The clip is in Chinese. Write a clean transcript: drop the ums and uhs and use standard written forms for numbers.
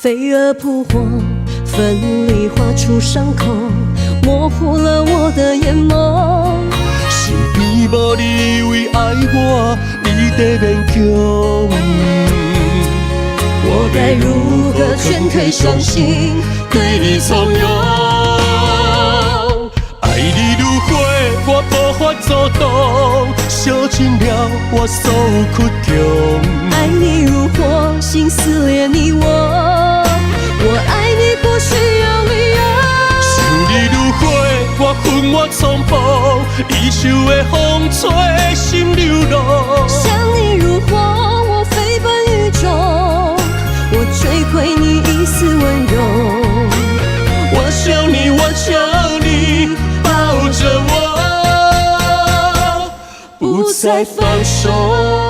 飞蛾扑火，奋力划出伤口，模糊了我的眼眸。身边无你为爱我，你得勉强。我该如何劝退伤心，对你从容？爱你如火，我无法阻挡，烧尽了我所有倔强。爱你如火，心撕裂你我，我爱你不需要理由。想你如火，我昏我苍茫，离愁的风吹心流浪。想你如火，我飞奔雨中，我摧毁你一丝温柔。我求你，我求你，抱着我，不再放手。